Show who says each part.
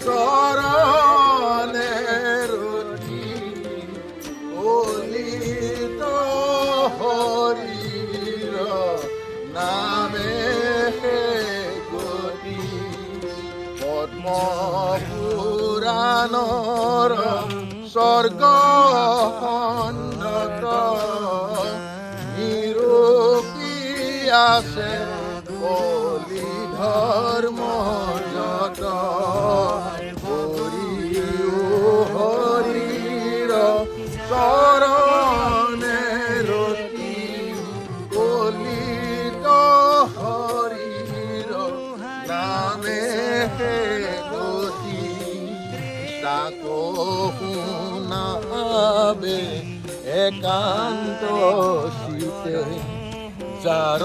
Speaker 1: চরণের অলিত হরির নামে গতি পদ্ম পুরাণর স্বর্গ নিরূপী আছে বলি ধর্ম যত হরি হরির চরণের কলিত হরির নামে গতি তাকো শুনাবে একান্ত শীতে যার